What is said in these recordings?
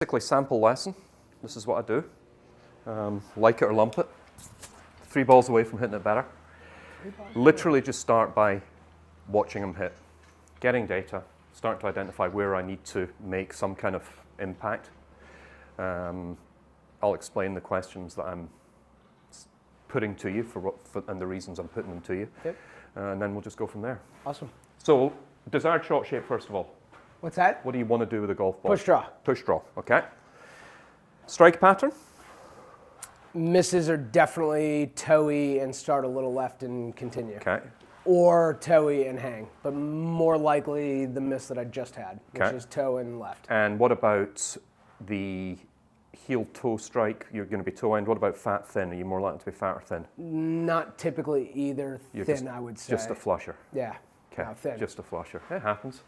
Basically sample lesson. This is what I do. Like it or lump it. 3 balls away from hitting it better. Literally just start by watching them hit. Getting data, start to identify where I need to make some kind of impact. I'll explain the questions that I'm putting to you and the reasons I'm putting them to you. Yep. And then we'll just go from there. Awesome. So, desired shot shape first of all. What's that? What do you want to do with a golf ball? Push draw. Push draw, okay. Strike pattern? Misses are definitely toey and start a little left and continue. Okay. Or toey and hang, but more likely the miss that I just had, which Okay. is toe and left. And what about the heel toe strike? You're going to be toe end. What about fat thin? Are you more likely to be fat or thin? Not typically either thin, I would say. Just a flusher. Yeah. Okay. No, thin. Just a flusher. It happens.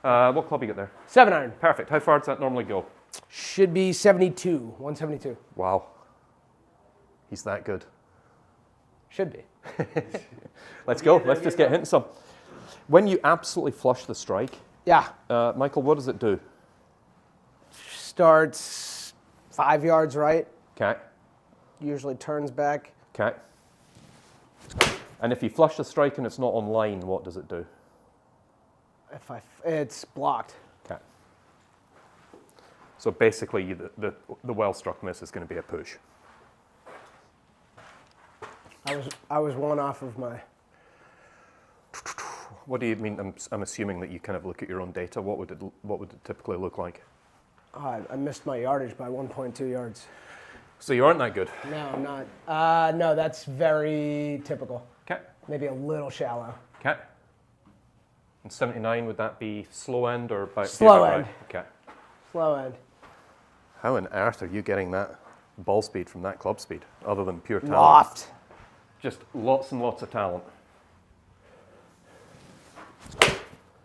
What club you got there? 7-iron. Perfect. How far does that normally go? Should be 72, 172. Wow. He's that good. Should be. Let's go. Let's just get hitting some. When you absolutely flush the strike, Yeah. Michael, what does it do? Starts 5 yards right, Okay. usually turns back. Okay. And if you flush the strike and it's not on line, what does it do? It's blocked. Okay. So basically, the well-struck miss is going to be a push. I was one off of my. What do you mean? I'm assuming that you kind of look at your own data. What would it typically look like? I missed my yardage by 1.2 yards. So you aren't that good. No, I'm not. No, that's very typical. Okay. Maybe a little shallow. Okay. And 79, would that be slow end or about Slow end. Right? Okay. Slow end. How on earth are you getting that ball speed from that club speed, other than pure talent? Loft. Just lots and lots of talent.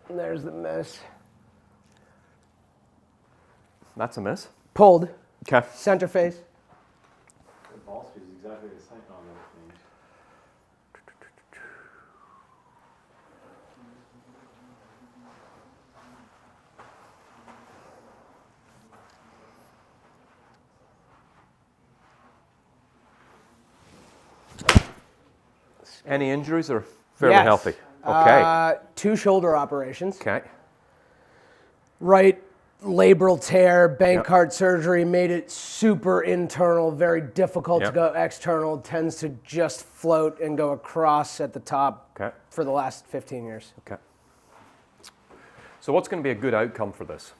And there's the miss. That's a miss. Pulled. Okay. Center face. The ball speed is exactly the same on those things. Any injuries or fairly Yes. healthy? Okay. 2 shoulder operations. Okay. Right labral tear, bank Yep. cart surgery, made it super internal, very difficult Yep. to go external, tends to just float and go across at the top Okay. for the last 15 years. Okay. So what's going to be a good outcome for this?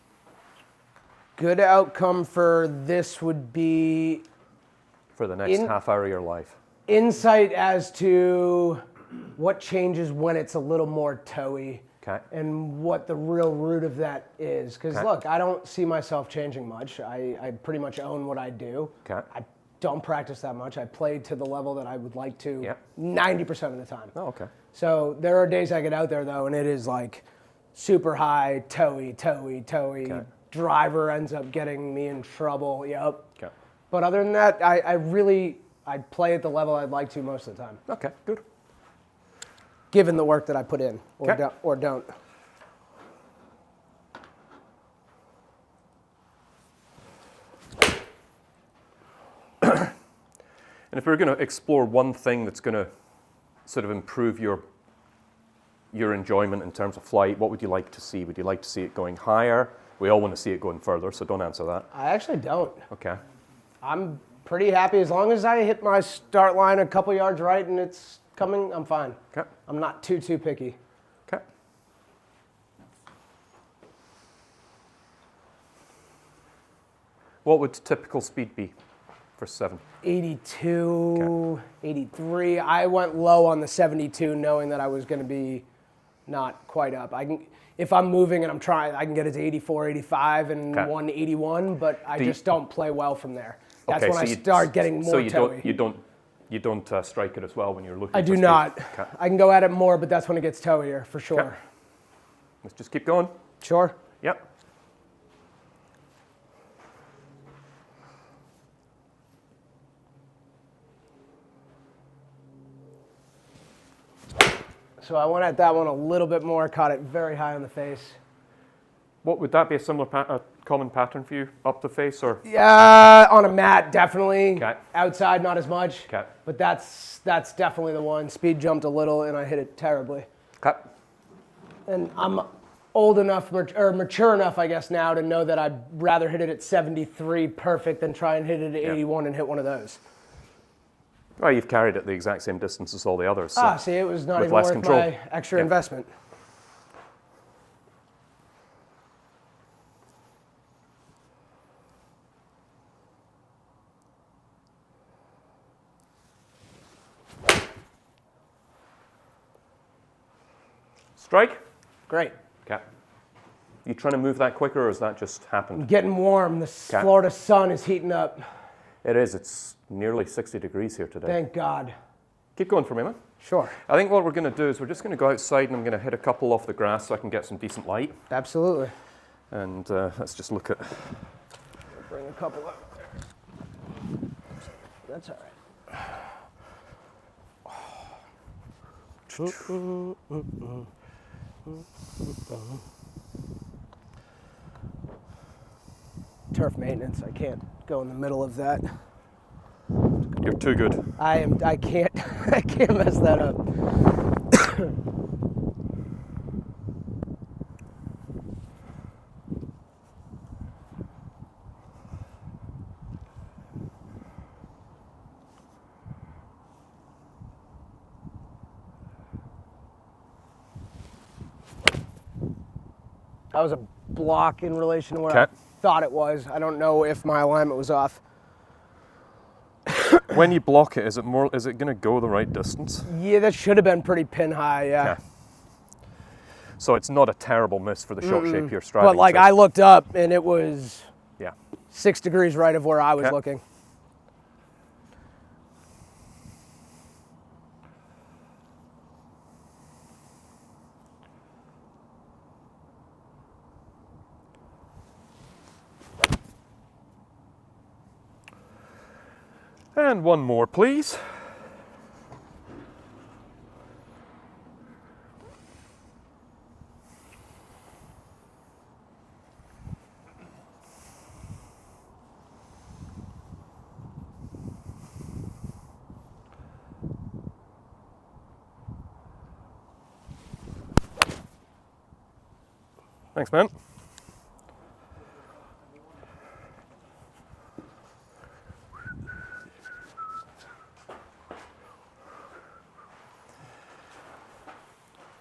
Good outcome for this would be For the next half hour of your life? insight as to what changes when it's a little more toey. Okay. And what the real root of that is. Because Okay. look, I don't see myself changing much. I pretty much own what I do. Okay. I don't practice that much. I play to the level that I would like to Yep. 90% of the time. Oh, okay. So there are days I get out there though, and it is like super high, toey. Okay. Driver ends up getting me in trouble. Yep. Okay. But other than that, I play at the level I'd like to most of the time, Okay, good. given the work that I put in or, Okay. don't. And if we were going to explore one thing that's going to sort of improve your enjoyment in terms of flight, what would you like to see? Would you like to see it going higher? We all want to see it going further, so don't answer that. I actually don't. Okay. I'm pretty happy as long as I hit my start line a couple yards right and it's coming, I'm fine. Okay. I'm not too picky. Okay. What would typical speed be for 7? 82, 83. I went low on the 72 knowing that I was going to be not quite up. If I'm moving and I'm trying, I can get it to 84, 85 and Okay. 181, but I just don't play well from there. That's Okay, when so I start getting more toey. You don't strike it as well when you're looking I for do speed? not. Okay. I can go at it more, but that's when it gets toeier for sure. Okay. Let's just keep going. Sure. Yep. So I went at that one a little bit more, caught it very high on the face. What would that be a similar common pattern for you? Up the face or? Yeah, on a mat, definitely. Okay. Outside, not as much. Okay. But that's definitely the one. Speed jumped a little, and I hit it terribly. Okay. And I'm old enough, or mature enough, I guess, now to know that I'd rather hit it at 73 perfect than try and hit it at 81 and hit one of those. Well, you've carried it the exact same distance as all the others. So See, it was not with even less worth control. my extra investment. Strike? Great. Okay. You trying to move that quicker, or has that just happened? Getting warm. The Florida sun is heating up. It is. It's nearly 60 degrees here today. Thank God. Keep going for me, man. Sure. I think what we're going to do is we're just going to go outside and I'm going to hit a couple off the grass so I can get some decent light. Absolutely. And let's just look at... Bring a couple up there. That's all right. Turf maintenance. I can't go in the middle of that. You're too good. I can't. I can't mess that up. That was a block in relation to where I thought it was. I don't know if my alignment was off. When you block it, is it going to go the right distance? Yeah, that should have been pretty pin high, yeah. Okay. So it's not a terrible miss for the shot shape you're striving But like to. I looked up and it was 6 degrees right of where I was looking. And one more, please. Thanks, man.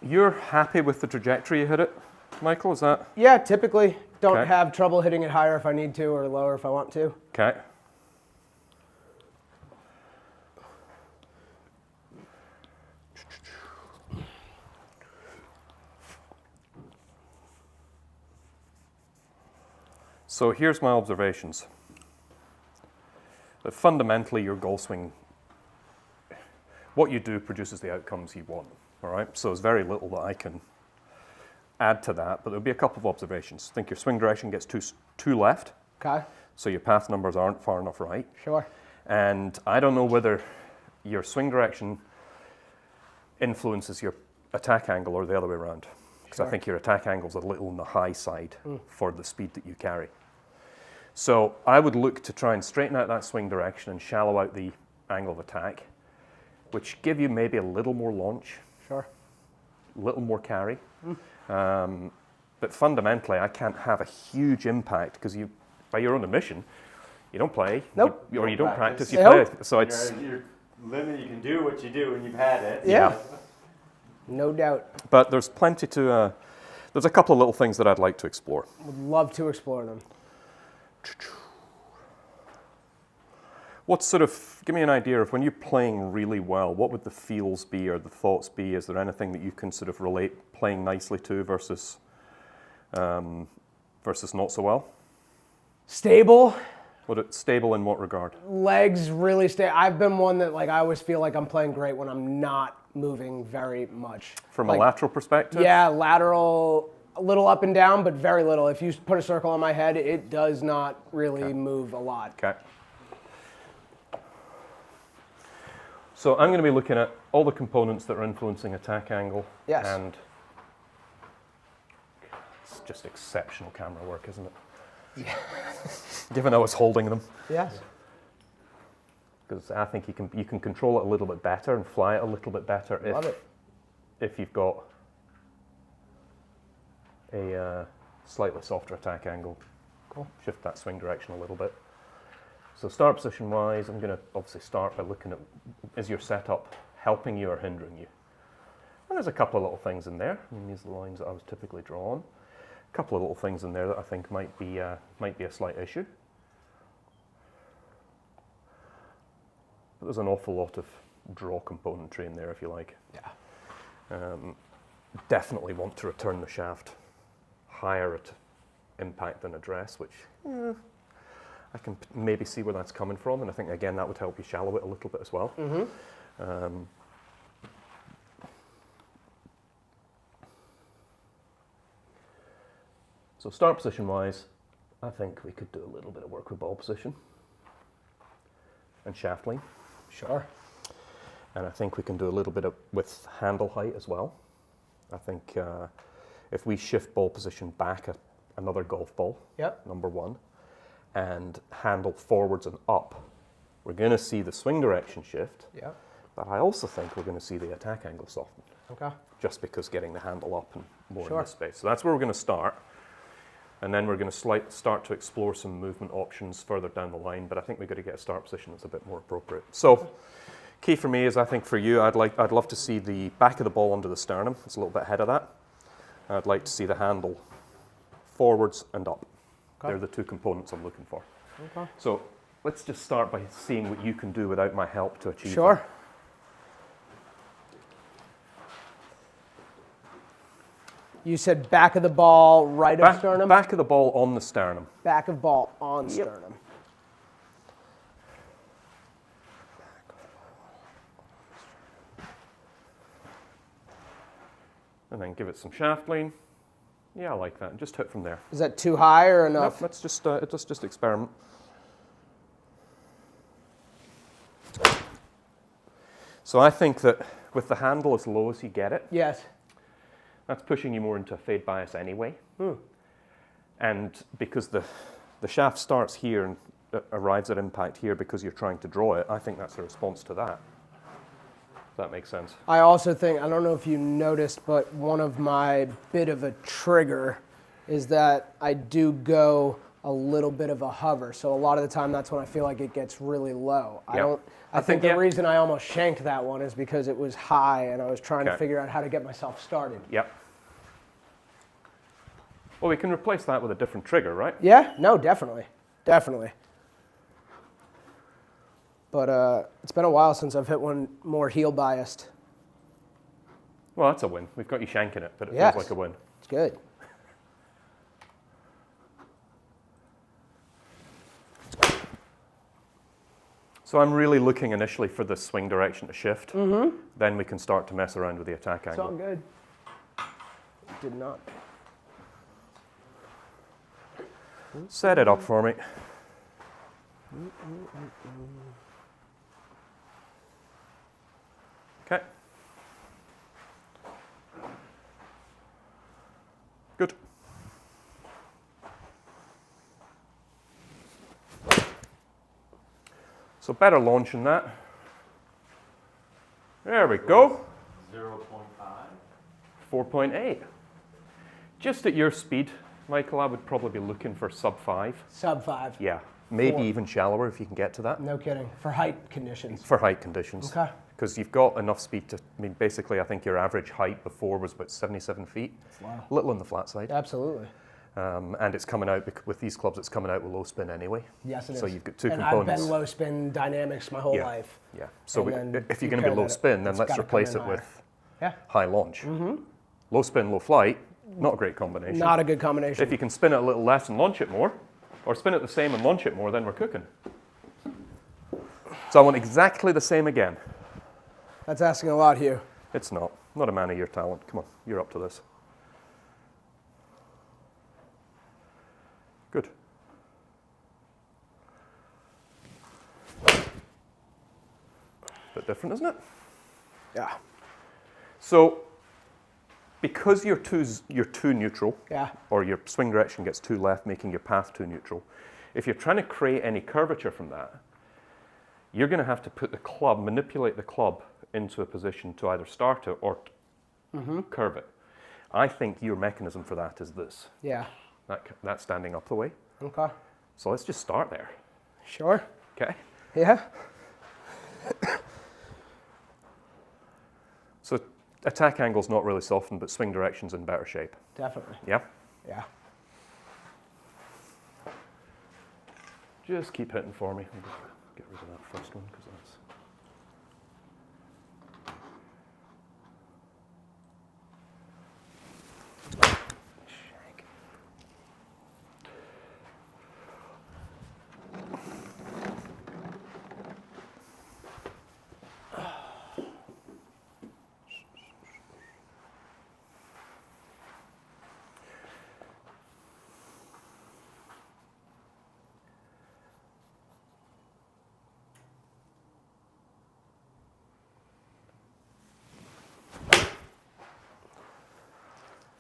You're happy with the trajectory you hit it, Michael, is that? Yeah, typically don't Okay. have trouble hitting it higher if I need to or lower if I want to. Okay. So here's my observations. That fundamentally your golf swing, what you do produces the outcomes you want, all right? So there's very little that I can add to that, but there'll be a couple of observations. I think your swing direction gets too left, Okay, so your path numbers aren't far enough right. sure. And I don't know whether your swing direction influences your attack angle or the other way around. Because I think your attack angle is a little on the high side for the speed that you carry. So I would look to try and straighten out that swing direction and shallow out the angle of attack, which give you maybe a little more launch, Sure. a little more carry. But fundamentally, I can't have a huge impact because you, by your own admission, you don't play, Nope. or you don't practice, you Nope. play. So it's, You're limited. You can do what you do when you've had it. Yeah. No doubt. but there's plenty to, there's a couple of little things that I'd like to explore. Would love to explore them. What sort of, give me an idea of when you're playing really well, what would the feels be or the thoughts be? Is there anything that you can sort of relate playing nicely to versus not so well? Stable. Would it stable in what regard? Legs really stay. I've been one that like I always feel like I'm playing great when I'm not moving very much. From Like, a lateral perspective? Yeah, lateral, a little up and down, but very little. If you put a circle on my head, it does not really move a lot. Okay. So I'm going to be looking at all the components that are influencing attack angle. Yes. And it's just exceptional camera work, isn't it? given I was holding them. Yes. Because I think you can control it a little bit better and fly it a little bit better Love it. if you've got a slightly softer attack angle. Cool. Shift that swing direction a little bit. So start position wise, I'm going to obviously start by looking at, is your setup helping you or hindering you? And there's a couple of little things in there. I mean, these are the lines that I was typically drawn. A couple of little things in there that I think might be a slight issue. But there's an awful lot of draw componentry in there, if you like. Yeah. Definitely want to return the shaft higher at impact than address, which I can maybe see where that's coming from, and I think again that would help you shallow it a little bit as well. So start position wise, I think we could do a little bit of work with ball position and shaft line. Sure. And I think we can do a little bit with handle height as well. I think if we shift ball position back another golf ball, Yep. number one, and handle forwards and up, we're going to see the swing direction shift, Yep. but I also think we're going to see the attack angle soften, Okay. just because getting the handle up and more Sure. in this space. So that's where we're going to start. And then we're going to start to explore some movement options further down the line, but I think we've got to get a start position that's a bit more appropriate. So, key for me is, I think for you, I'd love to see the back of the ball under the sternum. It's a little bit ahead of that. I'd like to see the handle forwards and up. Okay. They're the two components I'm looking for. Okay. So, let's just start by seeing what you can do without my help to achieve Sure. that. You said back of the ball, right of sternum? Back of the ball on the sternum. Back of ball on sternum. And then give it some shaft line. Yeah, I like that. Just hit from there. Is that too high or Nope, enough? let's just experiment. So I think that with the handle as low as you get it, Yes. that's pushing you more into a fade bias anyway. And because the shaft starts here and arrives at impact here because you're trying to draw it, I think that's a response to that. If that makes sense. I also think, I don't know if you noticed, but one of my bit of a trigger is that I do go a little bit of a hover. So a lot of the time that's when I feel like it gets really low. Yep. I think the yeah. reason I almost shanked that one is because it was high and I was trying to Okay. figure out how to get myself started. Yep. Well, we can replace that with a different trigger, right? Yeah, no, definitely. Definitely. But it's been a while since I've hit one more heel biased. Well, that's a win. We've got you shanking it, but it Yes. feels like a win. It's good. So I'm really looking initially for the swing direction to shift. Then we can start to mess around with the attack It's all angle. good. Did not. Set it up for me. Okay. Good. So better launching that. There we go. 0.5. 4.8. Just at your speed, Michael, I would probably be looking for sub 5. Sub 5. Yeah, maybe 4. even shallower if you can get to that No kidding. For height conditions. for height conditions. Okay. Because you've got enough speed to, I mean, basically, I think your average height before was about 77 feet. Wow. A little on the flat side. Absolutely. And it's coming out, with these clubs, it's coming out with low spin anyway. Yes, it is. So you've got two and components. I've been low spin dynamics my whole Yeah. life. Yeah. So And then if you're you going to be pair low that- spin, then it's let's gotta come replace in it higher. with Yeah. high launch. Low spin, low flight, not a great combination. Not a good combination. If you can spin it a little less and launch it more, or spin it the same and launch it more, then we're cooking. So I want exactly the same again. That's asking a lot, Hugh. It's not. Not a man of your talent. Come on, you're up to this. Good. Bit different, isn't it? Yeah. So because you're too neutral, Yeah. or your swing direction gets too left, making your path too neutral, if you're trying to create any curvature from that, you're going to have to put the club, manipulate the club into a position to either start it or curve it. I think your mechanism for that is this. Yeah. That's standing up the way. Okay. So let's just start there. Sure. Okay? Yeah. So attack angle's not really softened, but swing direction's in better shape. Definitely. Yeah? Yeah. Just keep hitting for me. I'll just get rid of that first one because that's...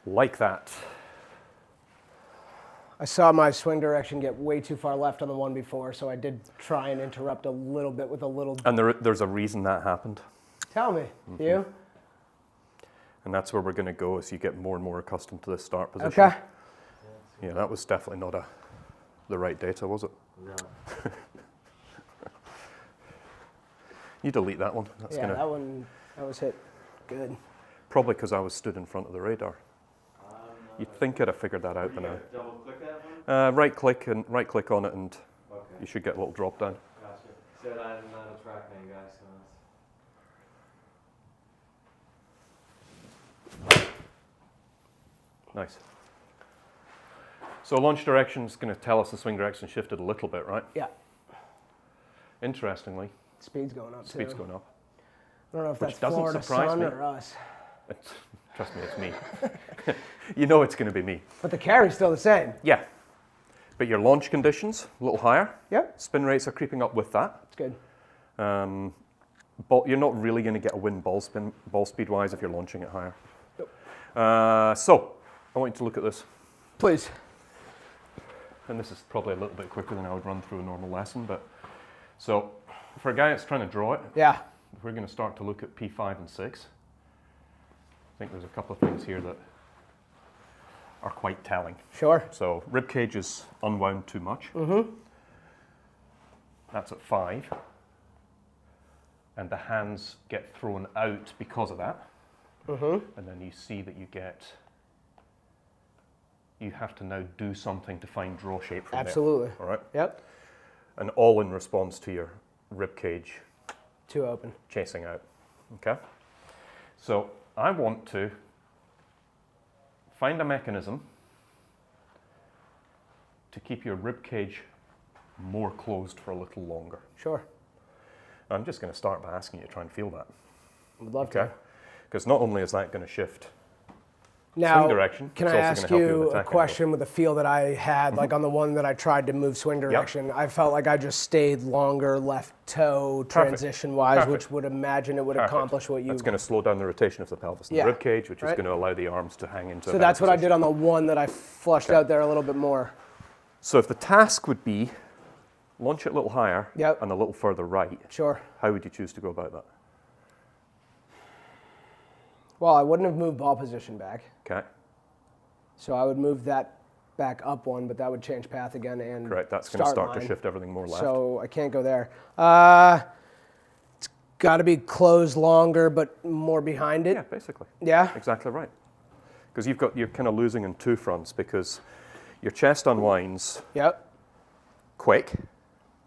Like that. I saw my swing direction get way too far left on the one before, so I did try and interrupt a little bit with a little. And there's a reason that happened. Tell me, you? And that's where we're going to go as you get more and more accustomed to this start position. Okay. Yeah, that was definitely not the right data, was it? No. You delete that one. That's Yeah, gonna that was hit good. probably because I was stood in front of the radar. You'd think I'd have figured that out by now. Double click that one? Right click on it, and Okay. you should get a little drop down. Gotcha. Said I'm not a trackman guy, so Nice. So launch direction is going to tell us the swing direction shifted a little bit, right? Yeah. Interestingly, Speed's going up speed's too. going up. I don't know if which that's doesn't Florida surprise sun me. or us. Trust me, it's me. You know it's going to be me. But the carry's still the same. Yeah. But your launch conditions, a little higher. Yep. Spin rates are creeping up with that. It's good. You're not really going to get a win ball speed wise if you're launching it higher. Nope. So I want you to look at this. Please. And this is probably a little bit quicker than I would run through a normal lesson, but so for a guy that's trying to draw it, Yeah. we're going to start to look at P5 and 6. I think there's a couple of things here that are quite telling. Sure. So rib cage is unwound too much. That's at 5. And the hands get thrown out because of that. And then you see that you have to now do something to find draw shape from Absolutely. there. All right? Yep. And all in response to your rib cage Too open. chasing out. Okay? So I want to find a mechanism to keep your rib cage more closed for a little longer. Sure. I'm just going to start by asking you to try and feel that. Would love Okay? to. Because not only is that going to shift Now, swing direction, can it's I also ask gonna help you you with a attack angle. question with the feel that I had, like on the one that I tried to move swing direction? I felt like I just stayed longer left toe transition-wise, Perfect. which would imagine it would Perfect. accomplish what you... That's going to slow down the rotation of the pelvis and Yeah. the rib cage, which is Right. going to allow the arms to hang into. So that's what I did on the one that I flushed out there a little bit more. So if the task would be launch it a little higher Yep. and a little further right, Sure. how would you choose to go about that? Well, I wouldn't have moved ball position back. Okay, So I would move that back up one, but that would change path again and correct. That's going to start to line. shift everything more left. So I can't go there. It's got to be closed longer, but more behind it. Yeah, basically. Yeah? Exactly right. Because you're kind of losing in two fronts because your chest unwinds Yep. quick,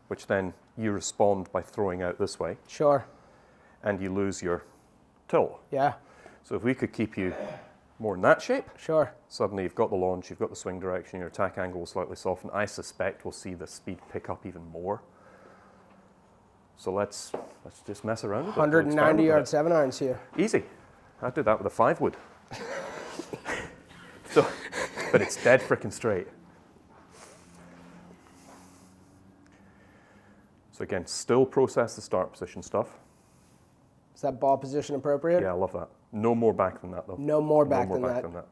which then you respond by throwing out this way, Sure. and you lose your tilt. Yeah. So if we could keep you more in that shape, Sure. suddenly you've got the launch, you've got the swing direction, your attack angle will slightly soften. I suspect we'll see the speed pick up even more. So let's just mess around with it. We'll 190 experiment yard with 7-iron to you. it. Easy. I did that with a 5 wood. So, but it's dead frickin' straight. So again, still process the start position stuff. Is that ball position appropriate? Yeah, I love that. No more back than that, though. No more back no more than back that. than that.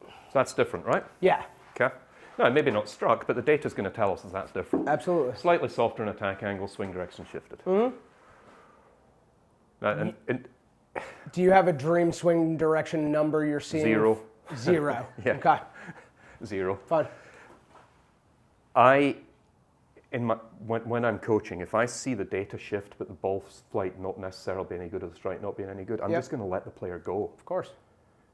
So that's different, right? Yeah, Okay. No, maybe not struck, but the data's going to tell us that that's different. absolutely. Slightly softer in attack angle, swing direction shifted. Mm-hmm. And Do you have a dream swing direction number you're seeing? 0. 0. Yeah. Okay, 0. fine. When I'm coaching, if I see the data shift but the ball flight not necessarily being any good or the strike not being any good, I'm Yep. just going to let the player go. Of course.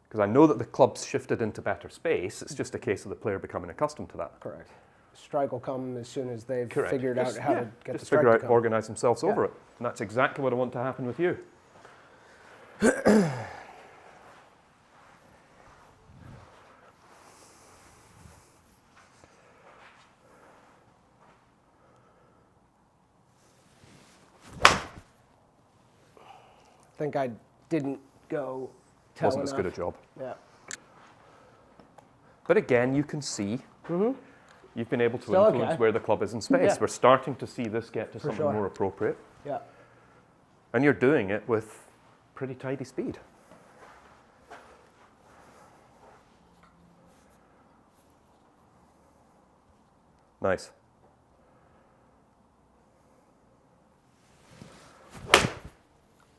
Because I know that the club's shifted into better space. It's just a case of the player becoming accustomed to that. Correct. Strike will come as soon as they've Correct. figured out how to get the just strike figure to out, come. organize themselves Yeah. over it. And that's exactly what I want to happen with you. I think I didn't go tell Wasn't as good a enough. job. Yeah. But again, you can see you've been able to Still influence okay. where the club is in space. Yeah. We're starting to see this get to For something sure. more appropriate. Yeah. And you're doing it with pretty tidy speed. Nice.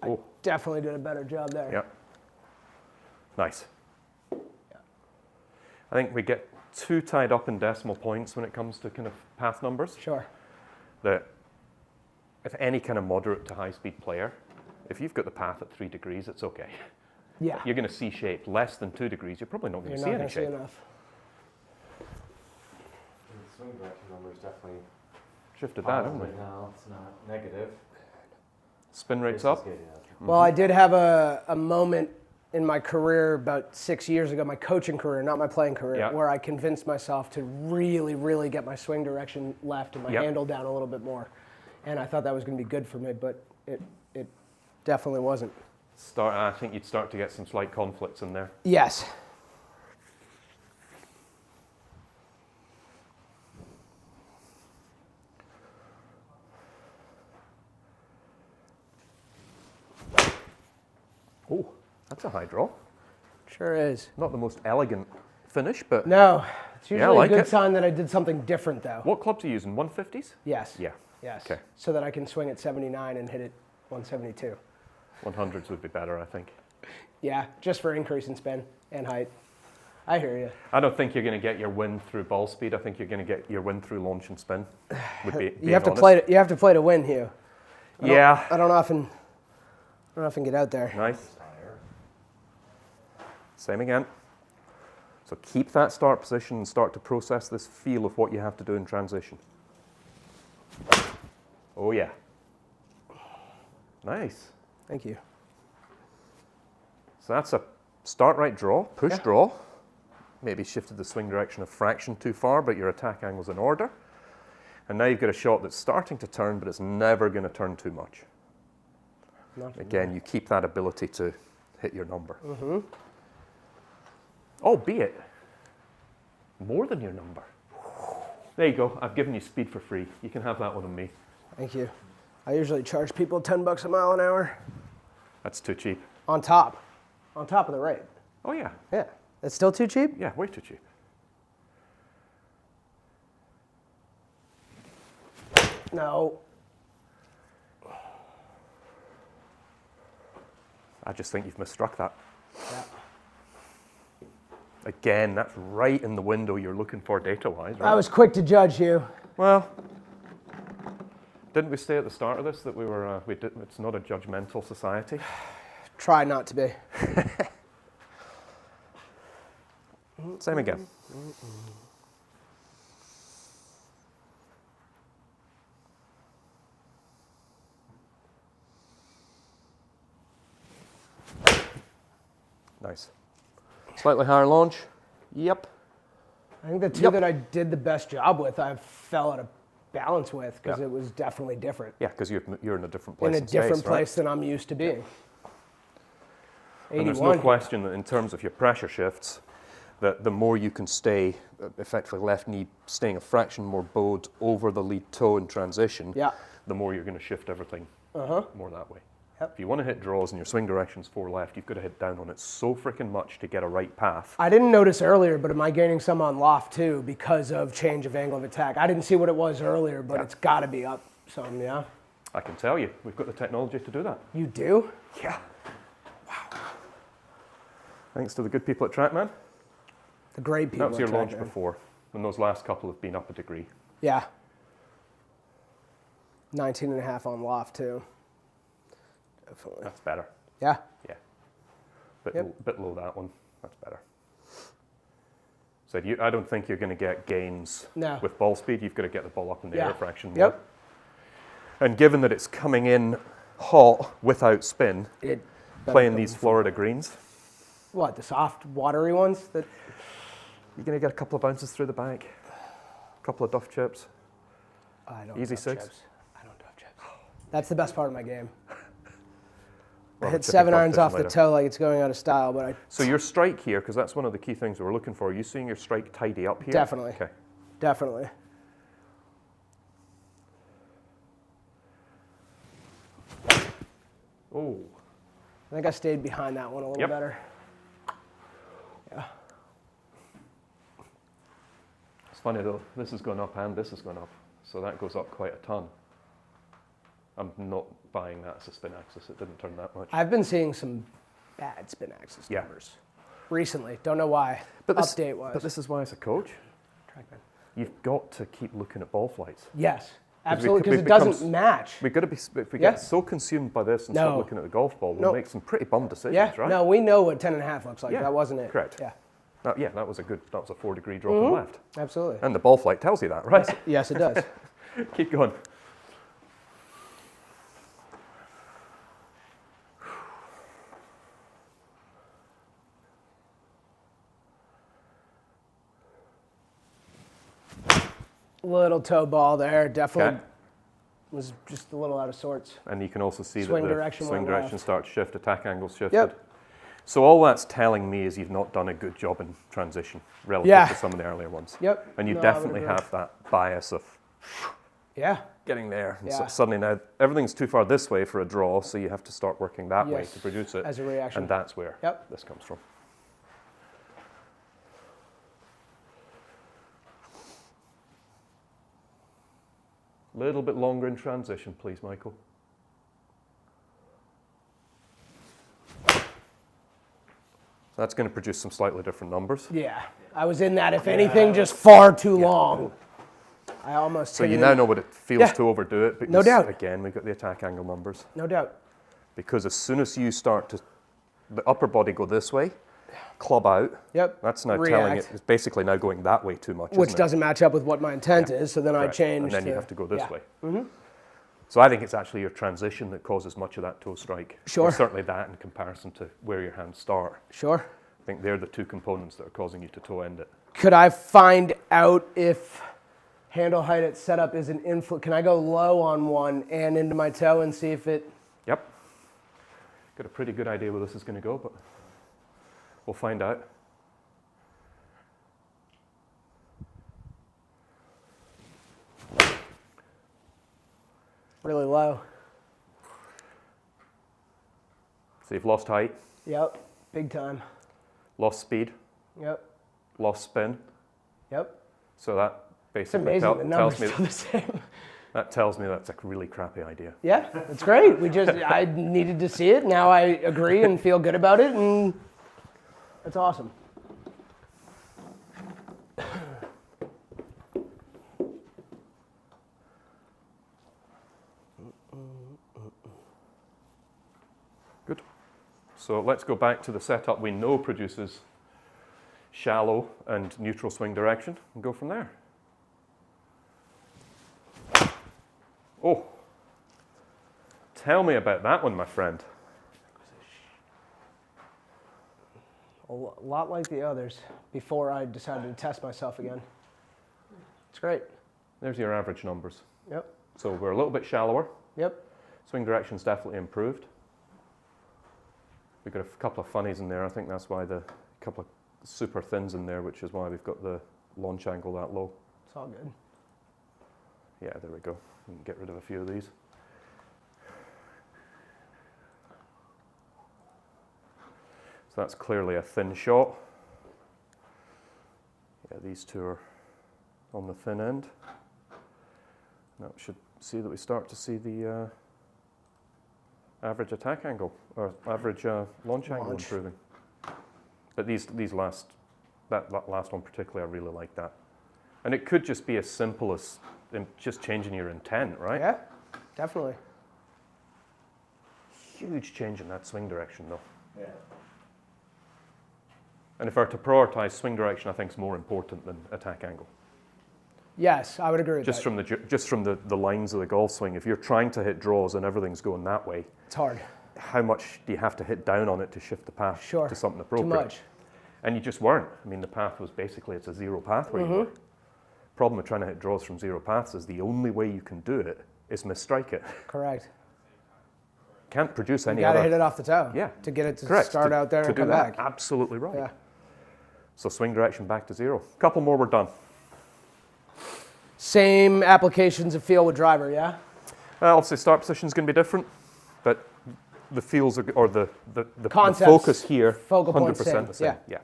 Oh, Definitely did a better job there. yeah. Nice. I think we get too tied up in decimal points when it comes to kind of path numbers. Sure. That if any kind of moderate to high speed player, if you've got the path at 3 degrees, it's okay. Yeah. You're going to see shape. Less than 2 degrees, you're probably not going You're to not see going any to see shape. enough. The swing direction number is definitely Shifted that, haven't we? positive now. It's not negative. Spin rates This is up. good, yeah. Well, I did have a moment in my career about 6 years ago, my coaching career, not my playing career, Yeah. where I convinced myself to really, really get my swing direction left and my Yep. handle down a little bit more. And I thought that was going to be good for me, but it definitely wasn't. I think you'd start to get some slight conflicts in there. Yes. Oh, that's a high draw. Sure is. Not the most elegant finish, but No, it's Yeah, I usually like a good it. sign that I did something different, though. what clubs are you using? 150s? Yes. Yeah. Yes. Okay. So that I can swing at 79 and hit it 172. 100s would be better, I think. Yeah, just for increase in spin and height. I hear you. I don't think you're going to get your win through ball speed. I think you're going to get your win through launch and spin. You have to play. You have to play to win, Hugh. Yeah. I don't often get out there. Nice. Same again. So keep that start position and start to process this feel of what you have to do in transition. Oh yeah. Nice. Thank you. So that's a start right draw, push Yeah. draw. Maybe shifted the swing direction a fraction too far, but your attack angle's in order. And now you've got a shot that's starting to turn, but it's never going to turn too much. Again, you keep that ability to hit your number. Albeit more than your number. There you go. I've given you speed for free. You can have that one on me. Thank you. I usually charge people $10 a mile an hour That's too cheap. on top of the rate. Oh yeah. Yeah, that's still too cheap. Yeah, way too cheap. No. I just think you've misstruck that. Yeah. Again, that's right in the window you're looking for data-wise, right? I was quick to judge you. Well, didn't we say at the start of this that it's not a judgmental society? Try not to be. Same again. Nice. Slightly higher launch. Yep. I think the two Yep. that I did the best job with, I fell out of balance with because Yeah. it was definitely different. Yeah, because you're in a different place In a in different space, place than I'm used to being. Right? And there's 81. no question that in terms of your pressure shifts, that the more you can stay, effectively left knee staying a fraction more bowed over the lead toe in transition, Yeah. the more you're going to shift everything more that way. Yep. If you want to hit draws and your swing direction's 4 left, you've got to hit down on it so freaking much to get a right path. I didn't notice earlier, but am I gaining some on loft too because of change of angle of attack? I didn't see what it was earlier, but it's got to be up some, yeah? I can tell you, we've got the technology to do that. You do? Yeah. Wow. Thanks to the good people at TrackMan. The great people. That was your at launch TrackMan. before, and those last couple have been up a degree. Yeah. 19.5 on loft too. Definitely. That's better. Yeah. Yeah. Bit, Yep. bit low that one. That's better. So I don't think you're going to get gains No. with ball speed. You've got to get the ball up in the Yeah. air fraction more. Yep. And given that it's coming in hot without spin, It playing these Florida greens, What, the soft, watery ones? That you're going to get a couple of bounces through the bank, a couple of duff chips. I don't Easy duff 6. chips. I don't duff chips. That's the best part of my game. I Well, hit chipping 7 irons off competition the later. toe like it's going out of style, but I So your strike here, because that's one of the key things we're looking for. Are you seeing your strike tidy up here? Definitely. Okay. definitely. Oh. I think I stayed behind that one a little Yep. better. Yeah. It's funny though, this has gone up and this has gone up. So that goes up quite a ton. I'm not buying that as a spin axis. It didn't turn that much. I've been seeing some bad spin axis Yeah. numbers recently. Don't know why. Update wise. But this is why as a coach, TrackMan. you've got to keep looking at ball flights. Yes, we absolutely, could- because we've it doesn't become match. We've got to be, if we Yeah. get so consumed by this and No. start looking at the golf ball, we'll No. make some pretty bum decisions, Yeah, right? no, we know what 10.5 looks like. Yeah, That wasn't it. correct. Yeah, Yeah, that was a 4-degree drop and left. absolutely. And the ball flight tells you that, right? Yes, it does. Keep going. Little toe ball there. Definitely Okay. was just a little out of sorts. And you can also see Swing that the direction swing went direction left. starts to shift, attack angles shifted. Yep. So all that's telling me is you've not done a good job in transition relative Yeah. to some of the earlier ones. Yep. And you No, I would definitely agree. have that bias of Yeah. getting there. And Yeah. suddenly now everything's too far this way for a draw, so you have to start working that way Yes, to produce it. as a reaction. And that's where Yep. this comes from. Little bit longer in transition, please, Michael. That's going to produce some slightly different numbers. Yeah. I was in that, if anything, just far too long. I almost So hit you it now in- know what it feels Yeah. to overdo it. Because No doubt. Again, we've got the attack angle numbers. No doubt. Because as soon as you start to, the upper body go this way, club out, Yep. that's now telling React. it, it's basically now going that way too much, Which isn't it? doesn't match up with what my intent is, so then I Correct. change. And then you have to go this yeah. way. So I think it's actually your transition that causes much of that toe strike. Sure. Or certainly that in comparison to where your hands start. Sure. I think they're the two components that are causing you to toe end it. Could I find out if handle height at setup is an influence? Can I go low on one and into my toe and see if it? Yep. Got a pretty good idea where this is going to go, but we'll find out. Really low. So you've lost height, Yep. Big time. lost speed, Yep. lost spin. Yep. So that It's basically amazing. The numbers tells me still the same. that tells me that's a really crappy idea. Yeah, it's great. I needed to see it. Now I agree and feel good about it, and that's awesome. Good. So let's go back to the setup we know produces shallow and neutral swing direction and go from there. Oh, tell me about that one, my friend. A lot like the others before I decided to test myself again. It's great. There's your average numbers. Yep. So we're a little bit shallower. Yep. Swing direction's definitely improved. We've got a couple of funnies in there. I think that's why the couple of super thins in there, which is why we've got the launch angle that low. It's all good. Yeah, there we go. We can get rid of a few of these. So that's clearly a thin shot. Yeah, these two are on the thin end. Now we should see that we start to see the average attack angle, or average launch angle improving. But that last one particularly, I really like that. And it could just be as simple as just changing your intent, right? Yeah, definitely. Huge change in that swing direction, though. Yeah. And if I were to prioritize swing direction, I think is more important than attack angle. Yes, I would agree with Just that. from the lines of the golf swing, if you're trying to hit draws and everything's going that way, It's hard. how much do you have to hit down on it to shift the path Sure. to something Too appropriate? much. And you just weren't. I mean, the path was basically, it's a zero path where you were. Problem with trying to hit draws from zero paths is the only way you can do it is misstrike it. Correct. Can't produce You any got to other. hit it off the toe. Yeah. To get it to Correct. start out there to and do come that. back. Absolutely right. Yeah. So swing direction back to zero. Couple more, we're done. Same applications of feel with driver, yeah? Obviously, start position is going to be different, but the feels are, or the Concepts, focus here, focal 100% points same, the same. Yeah.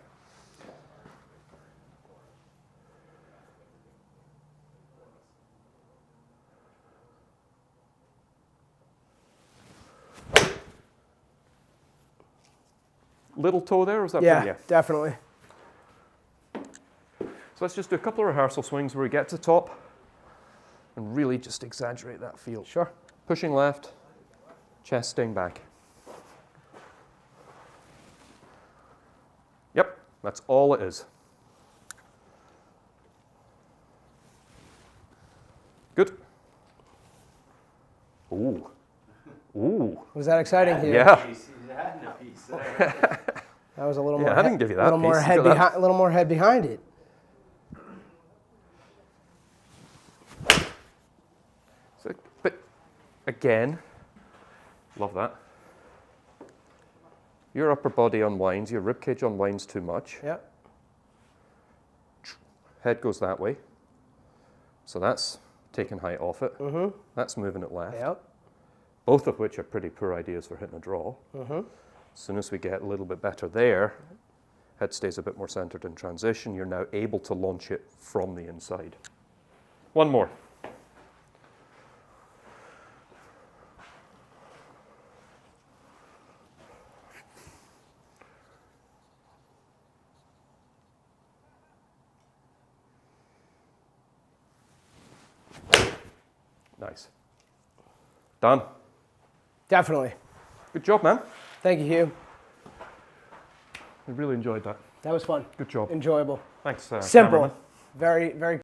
Little toe there, or was that? Yeah, definitely. So let's just do a couple of rehearsal swings where we get to the top and really just exaggerate that feel. Sure. Pushing left, chest staying back. Yep, that's all it is. Good. Ooh. Ooh. Was that exciting here? Yeah. That was a little Yeah, more. I didn't give you that little more piece. head You got that. behind. A little more head behind it. So, but again, love that. Your upper body unwinds, your ribcage unwinds too much. Yep. Head goes that way. So that's taking height off it. Mm-hmm. That's moving it left. Yep. Both of which are pretty poor ideas for hitting a draw. Mm-hmm. As soon as we get a little bit better there, head stays a bit more centered in transition. You're now able to launch it from the inside. One more. Nice. Done. Definitely. Good job, man. Thank you, Hugh. I really enjoyed that. That was fun. Good job. Enjoyable. Thanks, Simple. cameraman. Very, very